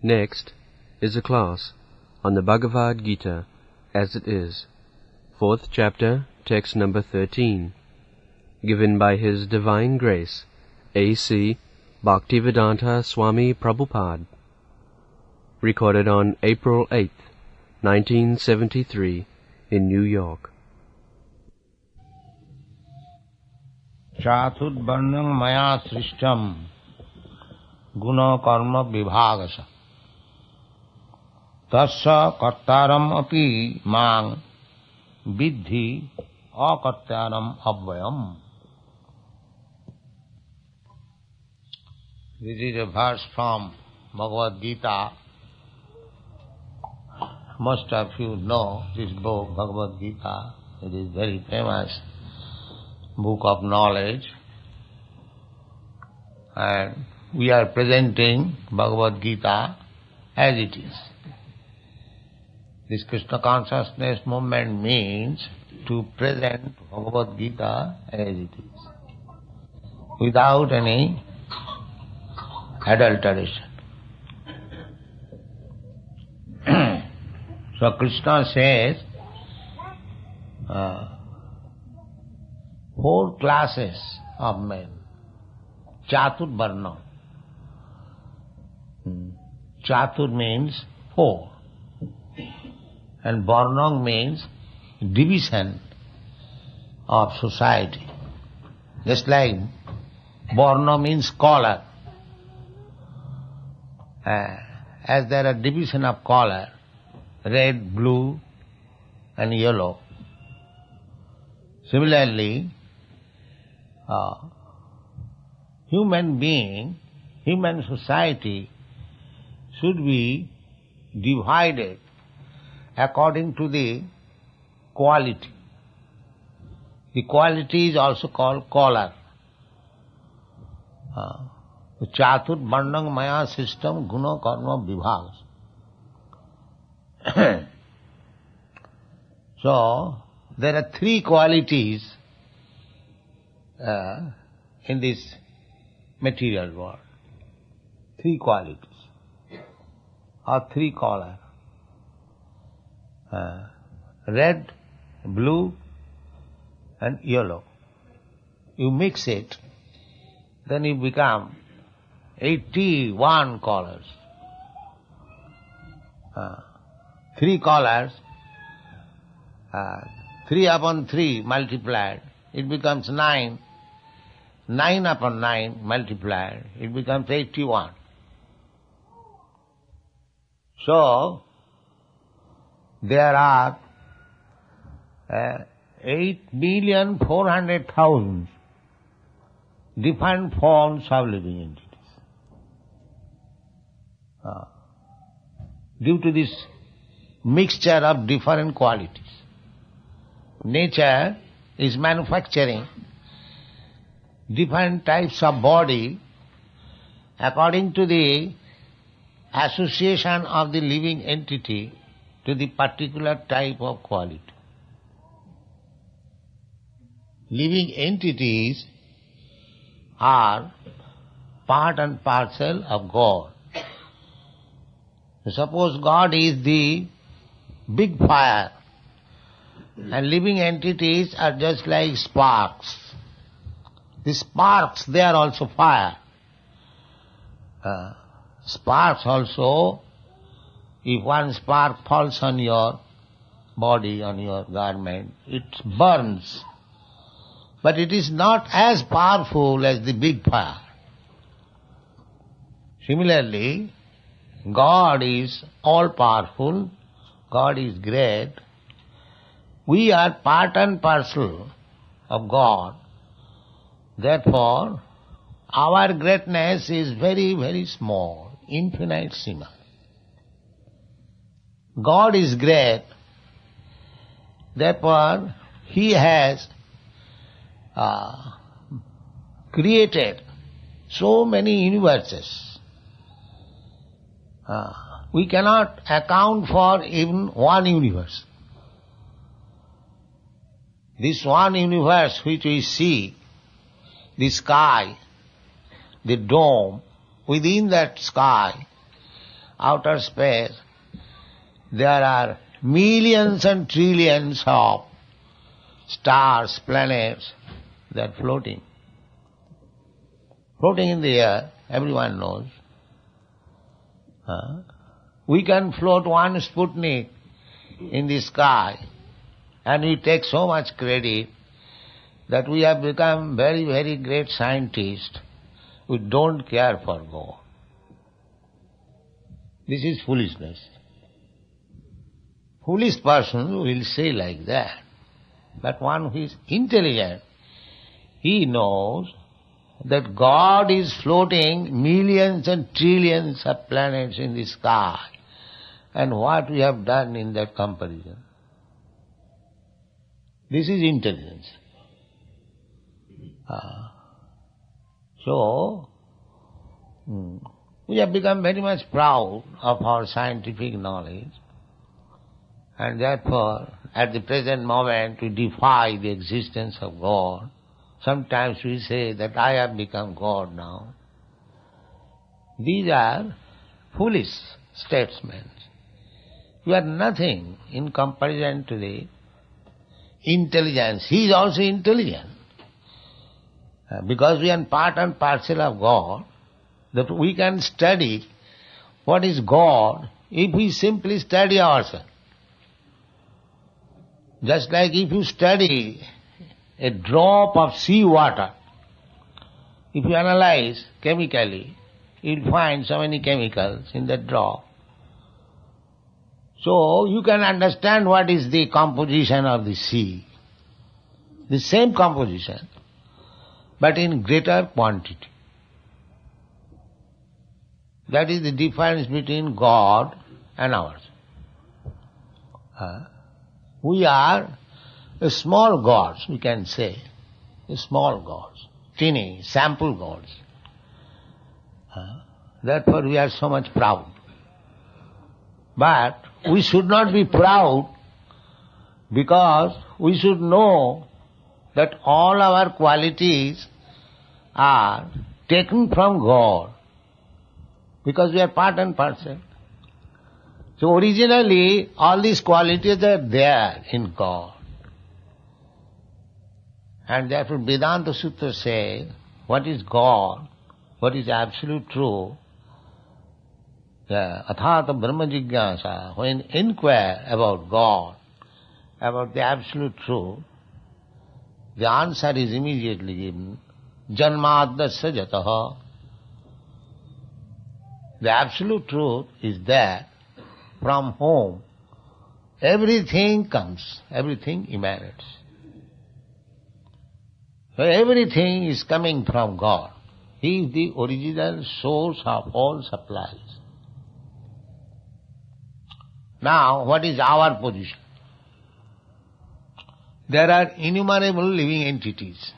Next is a class on the Bhagavad Gita as it is, 4th chapter, text number 13, given by His Divine Grace, A.C. Bhaktivedanta Swami Prabhupada. Recorded on April 8th, 1973, in New York. Chaturvarnam maya srishtam guna karma vibhagasa tasya kartaram api mang vidhi akartaram abhyam. This is a verse from Bhagavad Gita. Most of you know this book, Bhagavad Gita. It is very famous book of knowledge. And we are presenting Bhagavad Gita as it is. This Krishna consciousness movement means to present Bhagavad Gita as it is, without any adulteration. So Krishna says, 4 classes of men. Chatur Varna. Chatur means 4. And Varna means division of society. Just like Varna means color. As there are division of color, red, blue and yellow. Similarly, human society should be divided according to the quality. The quality is also called color. Chatur Varnam Maya system guna karma vibhagas. So, there are 3 qualities in this material world. 3 qualities, or 3 color. Red, blue and yellow. You mix it, then you become 81 colors. 3 colors, 3 upon 3 multiplied, it becomes 9. 9 upon 9 multiplied, it becomes 81. So, there are 8,400,000 different forms of living entities. Due to this mixture of different qualities. Nature is manufacturing different types of body according to the association of the living entity to the particular type of quality. Living entities are part and parcel of God. Suppose God is the big fire and living entities are just like sparks. The sparks, they are also fire. Sparks also, if one spark falls on your body, on your garment, it burns. But it is not as powerful as the big fire. Similarly, God is all-powerful, God is great. We are part and parcel of God. Therefore, our greatness is very, very small, infinitesimal. God is great, therefore He has created so many universes. We cannot account for even one universe. This one universe which we see, the sky, the dome, within that sky outer space, there are millions and trillions of stars, planets, they are floating. Floating in the air, everyone knows. We can float one Sputnik in the sky, and we take so much credit that we have become very, very great scientists. We don't care for God. This is foolishness. Foolish person will say like that. But one who is intelligent, he knows that God is floating millions and trillions of planets in the sky, and what we have done in that comparison. This is intelligence. So, we have become very much proud of our scientific knowledge, and therefore, at the present moment, we defy the existence of God. Sometimes we say that I have become God now. These are foolish statements. We are nothing in comparison to the intelligence. He is also intelligent. Because we are part and parcel of God, that we can study what is God if we simply study ourselves. Just like if you study a drop of sea water, if you analyze chemically, you'll find so many chemicals in that drop. So you can understand what is the composition of the sea. The same composition, but in greater quantity. That is the difference between God and ours. We are small gods, we can say, small gods, teeny, sample gods. Therefore we are so much proud. But we should not be proud, because we should know that all our qualities are taken from God, because we are part and parcel. So originally all these qualities are there in God. And therefore Vedanta Sutra says, what is God, what is absolute truth, athata brahma jigyasa, when inquire about God, about the absolute truth, the answer is immediately given, janmadasya jataha. The absolute truth is there, from whom everything comes, everything emanates. So everything is coming from God. He is the original source of all supplies. Now, what is our position? There are innumerable living entities.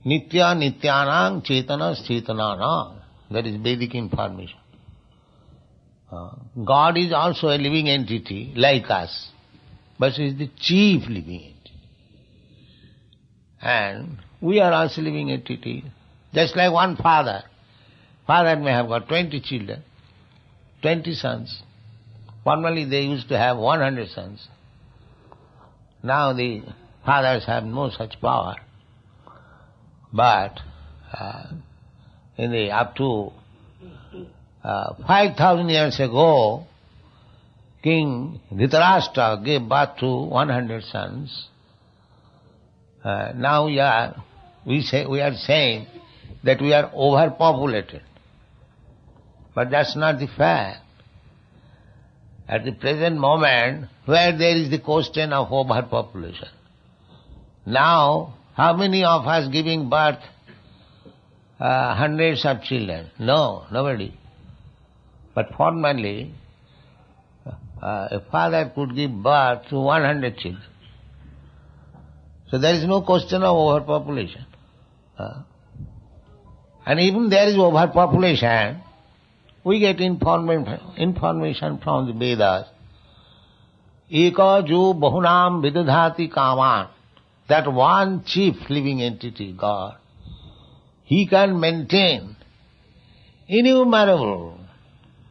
Nitya nityanang chetana chetananang. That is Vedic information. God is also a living entity like us, but He is the chief living entity. And we are also living entity. Just like one father. Father may have got 20 children, 20 sons. Formerly they used to have 100 sons. Now the fathers have no such power. But up to 5,000 years ago, King Dhritarashtra gave birth to 100 sons. Now we are saying that we are overpopulated. But that's not the fact. At the present moment, where there is the question of overpopulation, now how many of us giving birth hundreds of children? No, nobody. But formerly, a father could give birth to 100 children. So there is no question of overpopulation. And even there is overpopulation, we get information from the Vedas. Eka jo bahunam vidadhati kaman. That one chief living entity, God, He can maintain innumerable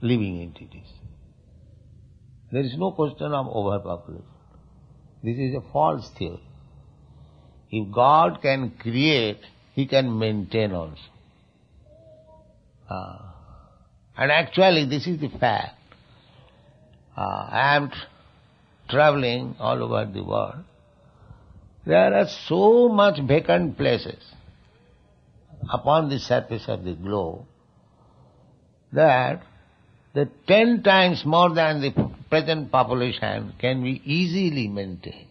living entities. There is no question of overpopulation. This is a false theory. If God can create, He can maintain also. And actually this is the fact. I am traveling all over the world. There are so much vacant places upon the surface of the globe that the 10 times more than the present population can be easily maintained.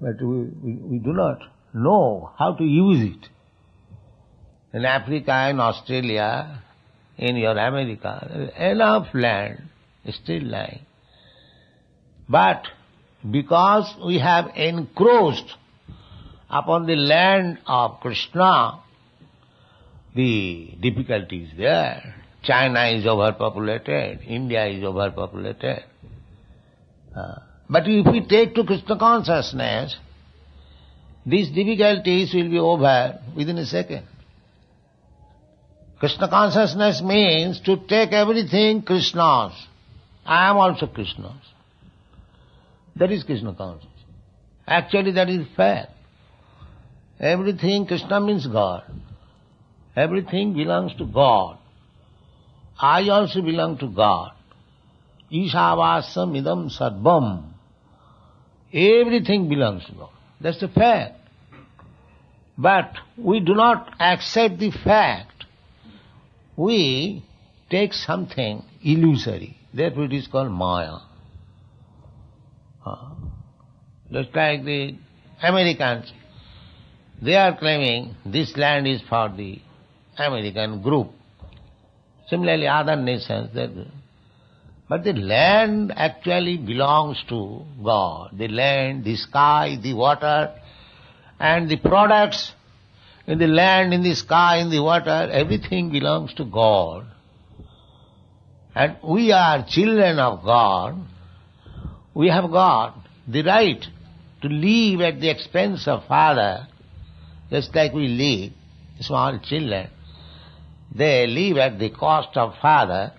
But we do not know how to use it. In Africa, in Australia, in your America, there is enough land still lying. But because we have encroached upon the land of Krishna, the difficulty is there. China is overpopulated, India is overpopulated. But if we take to Krishna consciousness, these difficulties will be over within a second. Krishna consciousness means to take everything Krishna's. I am also Krishna's. That is Krishna consciousness. Actually that is fact. Everything Krishna means God. Everything belongs to God. I also belong to God. Ishavasam idam sarvam. Everything belongs to God. That's the fact. But we do not accept the fact. We take something illusory. Therefore it is called Maya. Just like the Americans, they are claiming this land is for the American group. Similarly other nations, but the land actually belongs to God. The land, the sky, the water, and the products in the land, in the sky, in the water, everything belongs to God. And we are children of God. We have got the right to live at the expense of Father, just like we live, small children. They live at the cost of Father.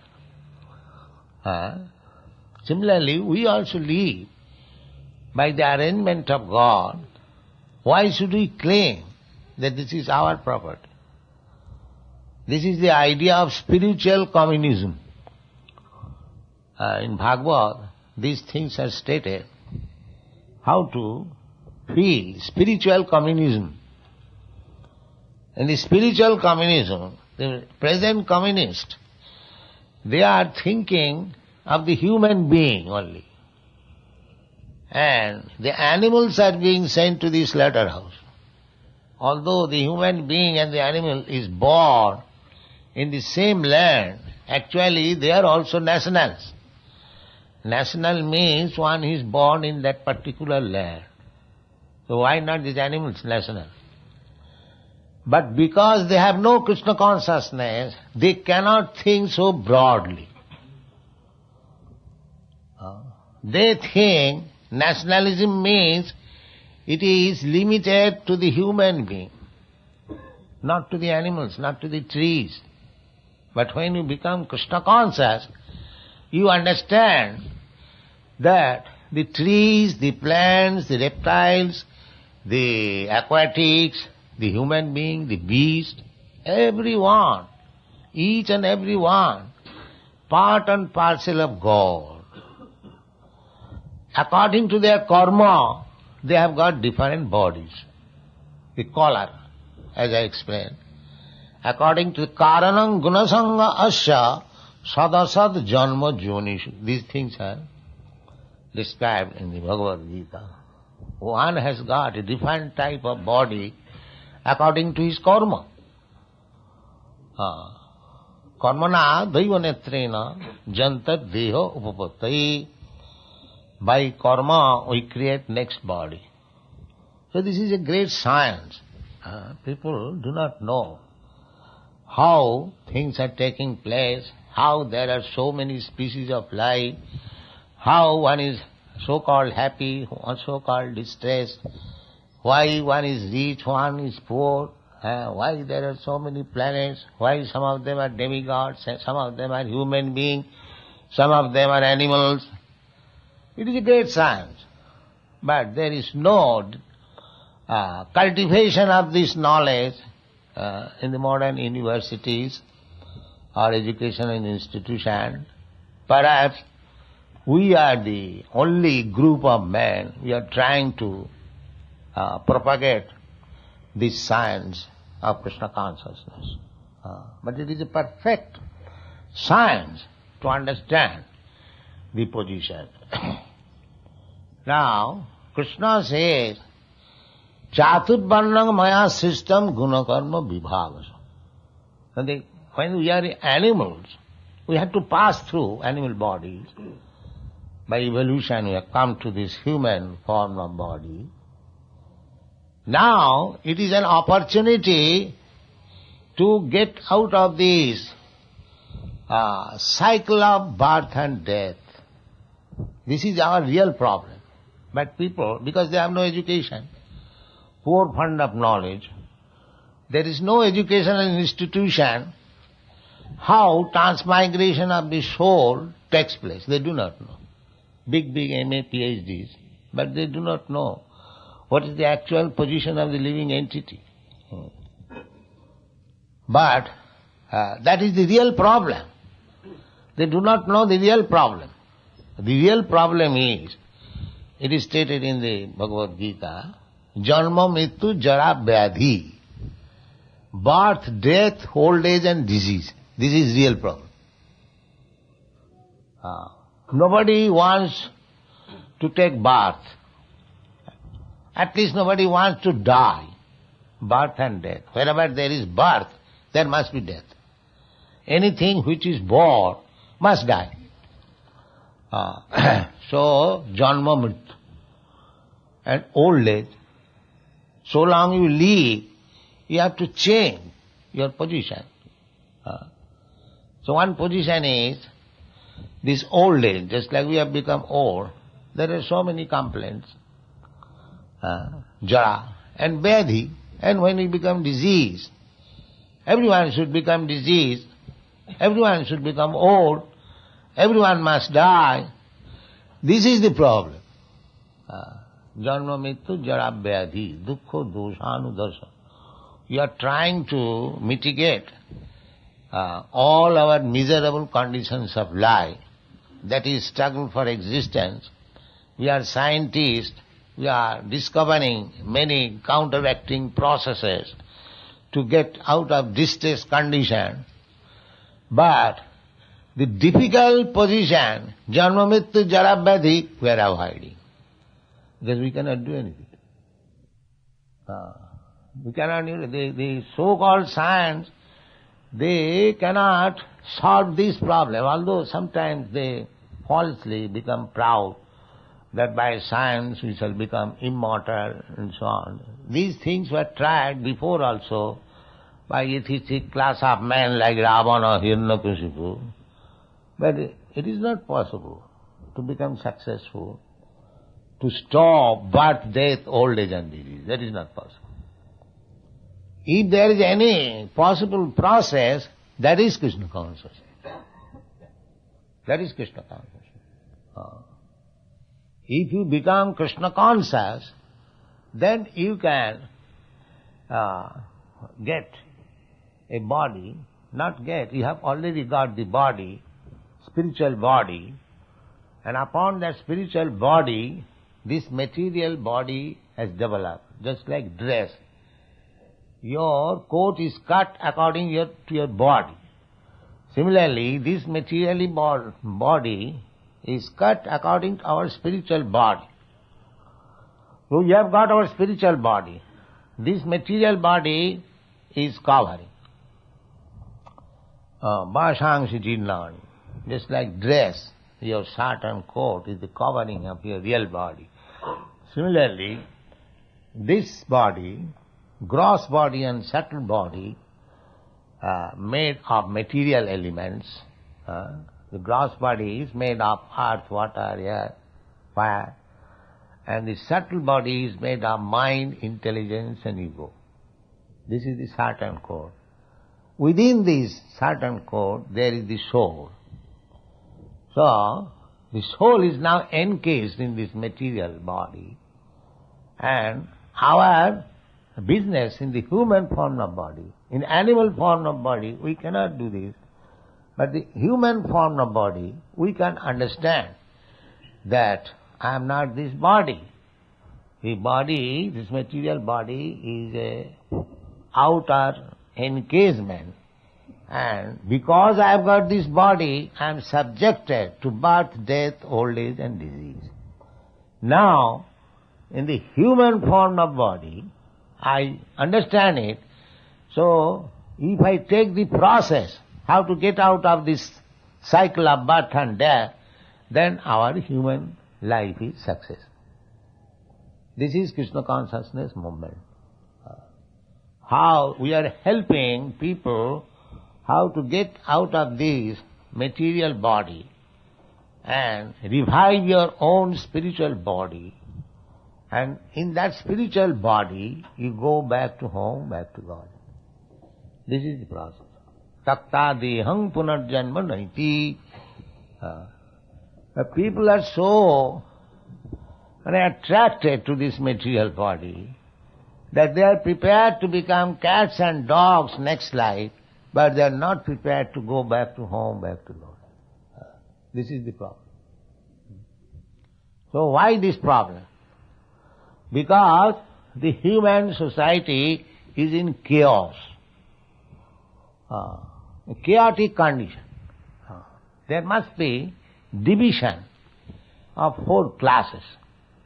Similarly, we also live by the arrangement of God. Why should we claim that this is our property? This is the idea of spiritual communism. In Bhagavad, these things are stated. How to feel spiritual communism. In the spiritual communism, the present communists, they are thinking of the human being only. And the animals are being sent to the slaughterhouse. Although the human being and the animal is born in the same land, actually they are also nationals. National means one is born in that particular land. So why not these animals national? But because they have no Krishna consciousness, they cannot think so broadly. They think nationalism means it is limited to the human being, not to the animals, not to the trees. But when you become Krishna conscious, you understand that the trees, the plants, the reptiles, the aquatics, the human being, the beast, everyone, each and every one, part and parcel of God. According to their karma, they have got different bodies. The color, as I explained. According to karanam gunasanga asya sadasad janma jonishu. These things are described in the Bhagavad Gita. One has got a different type of body according to his karma. Karmana daiva netrena jantat deha upapattai. By karma we create next body. So this is a great science. People do not know how things are taking place, how there are so many species of life, how one is so-called happy, one so-called distressed, why one is rich, one is poor. Why there are so many planets? Why some of them are demigods, some of them are human beings, some of them are animals? It is a great science. But there is no cultivation of this knowledge in the modern universities or educational institutions. Perhaps we are the only group of men who are trying to propagate this science of Krishna consciousness. But it is a perfect science to understand the position. Now, Krishna says, Chaturvarnang maya system gunakarma vibhavasa. When we are animals, we have to pass through animal bodies. By evolution, we have come to this human form of body. Now, it is an opportunity to get out of this cycle of birth and death. This is our real problem. But people, because they have no education, poor fund of knowledge, there is no educational institution how transmigration of the soul takes place. They do not know. Big MA, PhDs, but they do not know what is the actual position of the living entity. But that is the real problem. They do not know the real problem. The real problem is, it is stated in the Bhagavad Gita, Janma Mrityu Jara Vyadhi. Birth, death, old age and disease. This is real problem. Nobody wants to take birth. At least nobody wants to die. Birth and death. Wherever there is birth, there must be death. Anything which is born must die. So, Janma Mrityu and old age. So long you live, you have to change your position. So one position is this old age. Just like we have become old, there are so many complaints. Jara and Vyadhi. And when we become diseased, everyone should become diseased, everyone should become old, everyone must die. This is the problem. Janma Mrityu Jara Vyadhi Dukkha Doshanudasa. You are trying to mitigate all our miserable conditions of life, that is struggle for existence. We are scientists, we are discovering many counteracting processes to get out of distress condition. But the difficult position, Janma Mrityu Jara Vyadhi, we are avoiding. Because we cannot do anything. We cannot, the so-called science, they cannot solve this problem, although sometimes they falsely become proud that by science we shall become immortal and so on. These things were tried before also by atheistic class of men like Ravana or Hiranyakashipu, but it is not possible to become successful, to stop birth, death, old age and disease. That is not possible. If there is any possible process, that is Krishna consciousness. That is Krishna consciousness. If you become Krishna conscious, then you can get a body, you have already got the body, spiritual body, and upon that spiritual body, this material body has developed, just like dress. Your coat is cut according to your body. Similarly, this material body is cut according to our spiritual body. So you have got our spiritual body. This material body is covering. Bhashangsi Jinnan, just like dress, your shirt and coat is the covering of your real body. Similarly, this body, gross body and subtle body, made of material elements. The gross body is made of earth, water, air, fire, and the subtle body is made of mind, intelligence and ego. This is the certain code. Within this certain code, there is the soul. So, the soul is now encased in this material body, and our business in the human form of body, in animal form of body, we cannot do this. But the human form of body, we can understand that I am not this body. The body, this material body, is a outer encasement. And because I have got this body, I am subjected to birth, death, old age and disease. Now, in the human form of body, I understand it. So, if I take the process, how to get out of this cycle of birth and death, then our human life is success. This is Krishna consciousness movement. How we are helping people how to get out of this material body and revive your own spiritual body. And in that spiritual body, you go back to home, back to God. This is the process. Takta dehang punarjanma naiti. The people are so attracted to this material body that they are prepared to become cats and dogs next life, but they are not prepared to go back to home, back to Lord. This is the problem. So why this problem? Because the human society is in chaos, a chaotic condition. There must be division of 4 classes.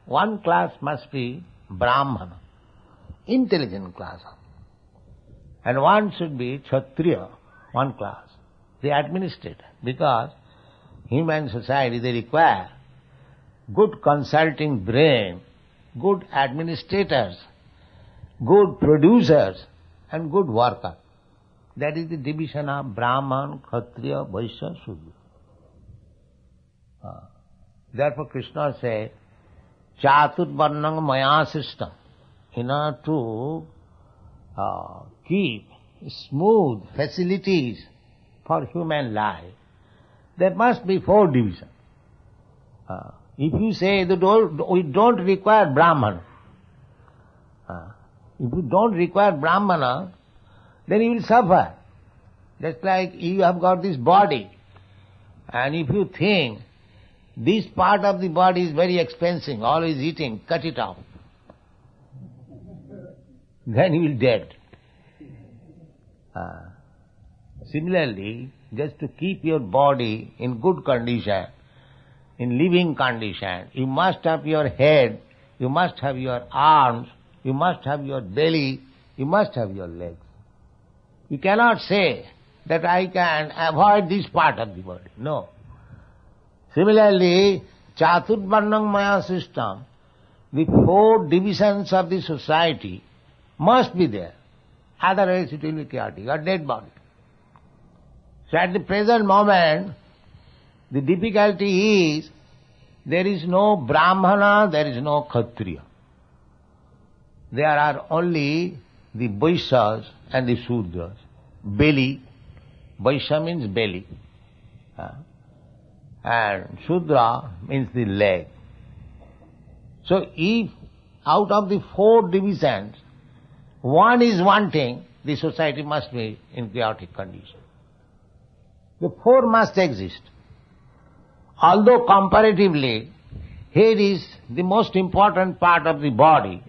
One class must be Brahmana, intelligent class. And one should be Kshatriya, one class, the administrator. Because human society, they require good consulting brain, good administrators, good producers, and good workers. That is the division of Brahman, Kshatriya, Vaishya, Shudra. Therefore Krishna said, Chaturvarnang maya system. In order to keep smooth facilities for human life, there must be 4 divisions. If you say that we don't require Brahmana, if you don't require Brahmana, then you will suffer. Just like you have got this body, and if you think this part of the body is very expensive, always eating, cut it off, then you will dead. Similarly, just to keep your body in good condition, in living condition, you must have your head, you must have your arms, you must have your belly, you must have your legs. You cannot say that I can avoid this part of the body. No. Similarly, Chaturvarnang maya system, the 4 divisions of the society must be there. Otherwise it will be chaotic, a dead body. So at the present moment, the difficulty is there is no Brahmana, there is no Kshatriya. There are only the Vaishyas and the Shudras. Belly, Vaishya means belly, and Shudra means the leg. So if out of the 4 divisions, one is wanting, the society must be in chaotic condition. The 4 must exist. Although comparatively, head is the most important part of the body,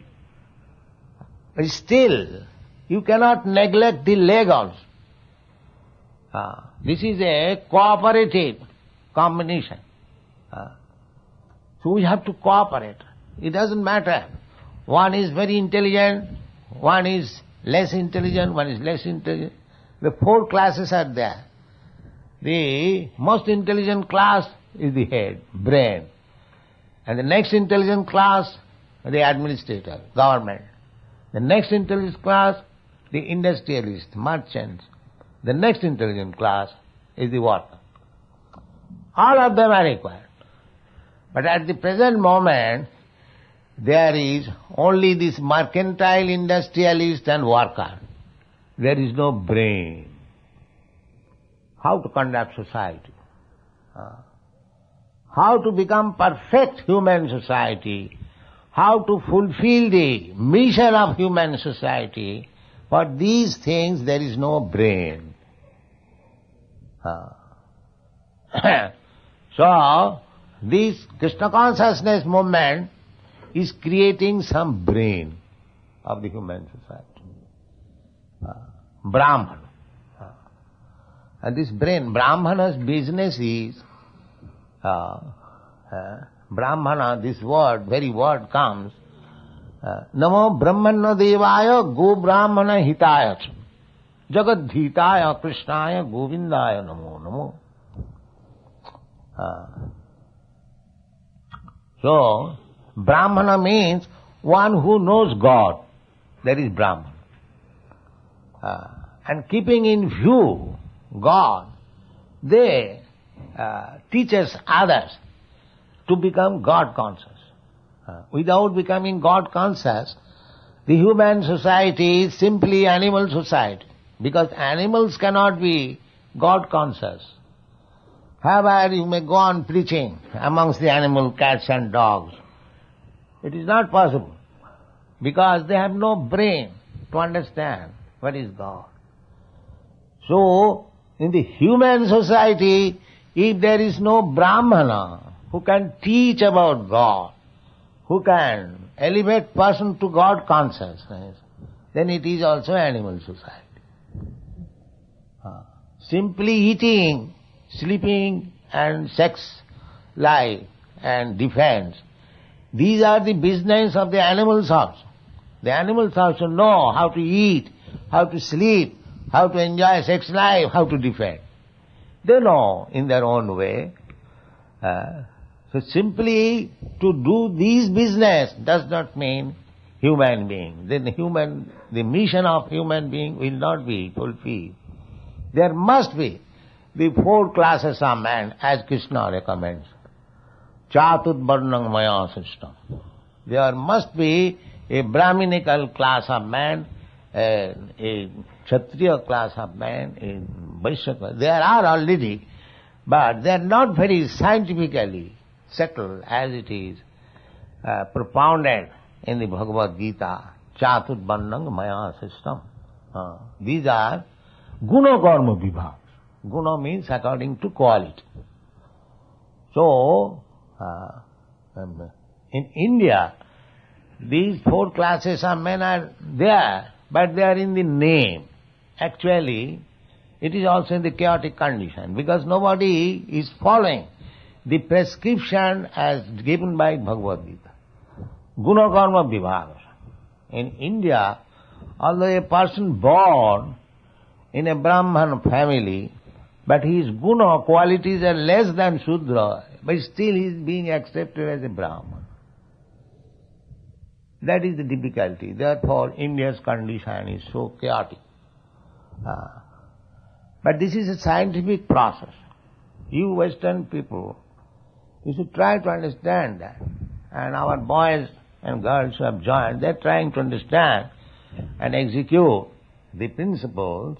but still, you cannot neglect the leg also. This is a cooperative combination. So we have to cooperate. It doesn't matter. One is very intelligent, one is less intelligent, one is less intelligent. The 4 classes are there. The most intelligent class is the head, brain. And the next intelligent class, the administrator, government. The next intelligent class, the industrialist, merchants. The next intelligent class is the worker. All of them are required. But at the present moment, there is only this mercantile, industrialist and worker. there is no brain. How to conduct society? How to become perfect human society? How to fulfill the mission of human society? For these things there is no brain. So, this Krishna consciousness movement is creating some brain of the human society. Brahman. And this brain, Brahmana's business is, Brahmana, this word, very word comes, Namo Brahmana Devaya Go Brahmana Hitaya Jagat Dhitaya Krishnaya Govindaya Namo Namo. So, Brahmana means one who knows God. That is Brahman. And keeping in view God, they teaches others to become God conscious. Without becoming God conscious, the human society is simply animal society, because animals cannot be God conscious. However, you may go on preaching amongst the animal cats and dogs. It is not possible, because they have no brain to understand what is God. So, in the human society, if there is no Brahmana who can teach about God, who can elevate person to God consciousness, then it is also animal society. Simply eating, sleeping and sex life and defense, these are the business of the animals also. The animals also know how to eat, how to sleep, how to enjoy sex life, how to defend. They know in their own way. So simply to do these business does not mean human being. Then the mission of human being will not be fulfilled. There must be the 4 classes of man, as Krishna recommends. Chatud varnang maya system. There must be a Brahminical class of man, a Kshatriya class of man, a Vaishya class. There are already, but they are not very scientifically settled as it is propounded in the Bhagavad Gita. Chatud varnang maya system. These are guna karma vibhag. Guna means according to quality. So, in India, these 4 classes of men are there, but they are in the name. Actually, it is also in the chaotic condition, because nobody is following the prescription as given by Bhagavad Gita. Guna karma vibhag. In India, although a person born in a Brahman family, but his guna qualities are less than Shudra, but still he is being accepted as a Brahman. That is the difficulty. Therefore, India's condition is so chaotic. But this is a scientific process. You Western people, you should try to understand that. And our boys and girls who have joined, they are trying to understand and execute the principles.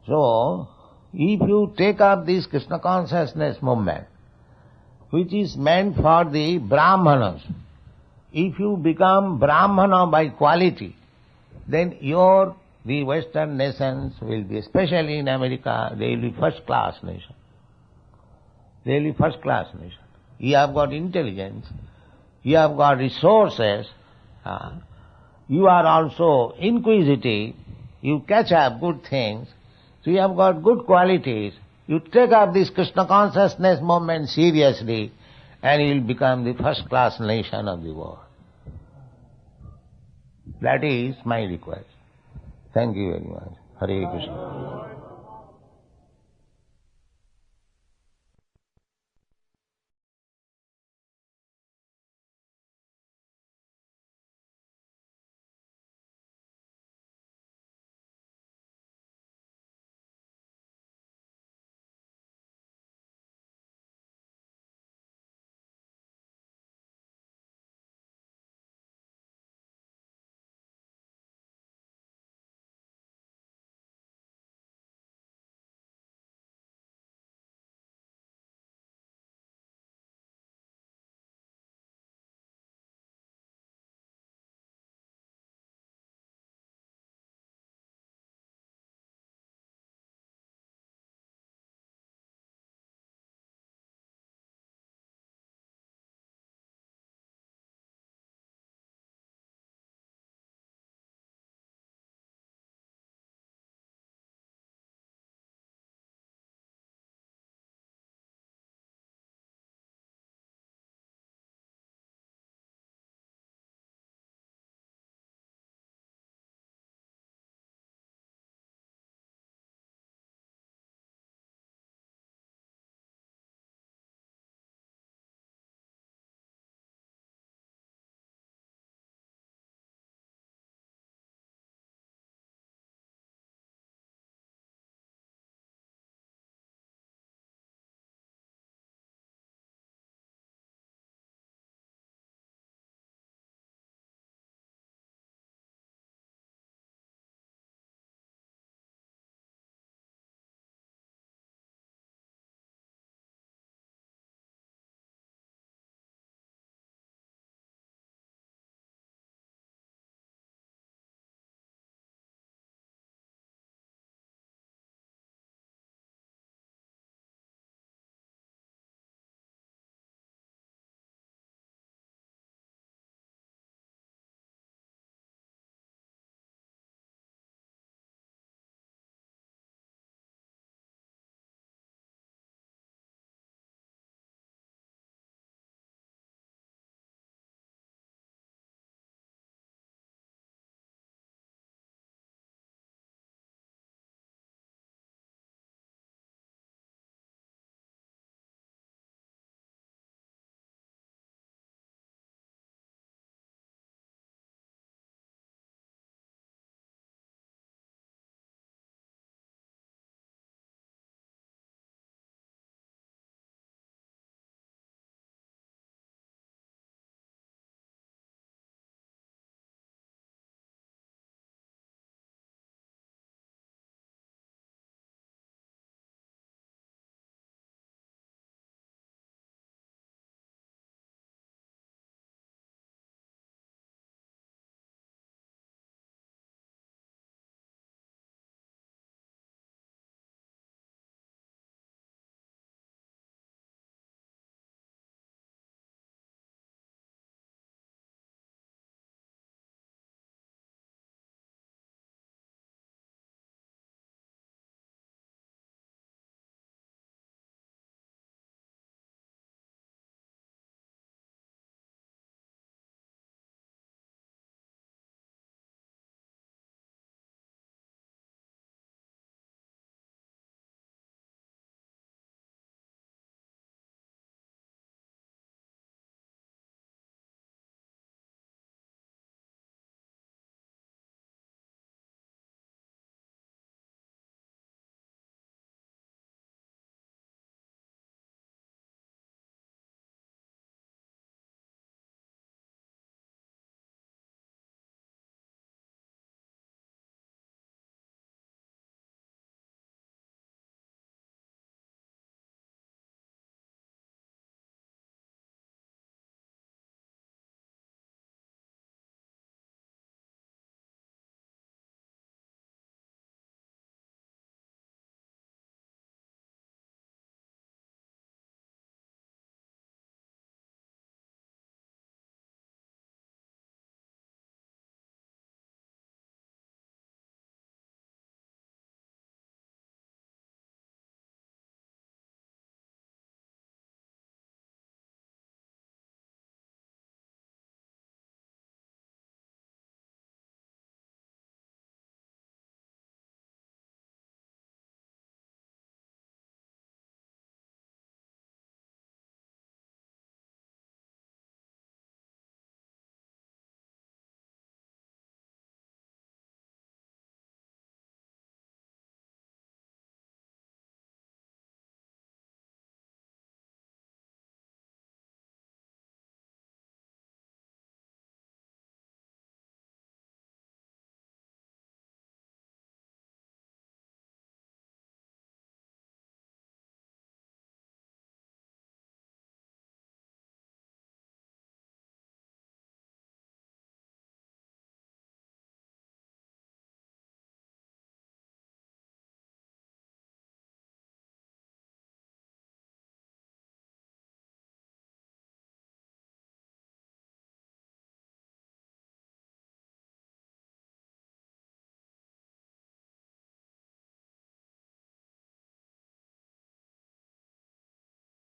So, if you take up this Krishna consciousness movement, which is meant for the Brahmanas, if you become Brahmana by quality, then the Western nations will be, especially in America, they will be first class nation. They will be first class nation. You have got intelligence, you have got resources, you are also inquisitive, you catch up good things, so you have got good qualities. You take up this Krishna consciousness movement seriously, and you will become the first class nation of the world. That is my request. Thank you very much. Hare Krishna.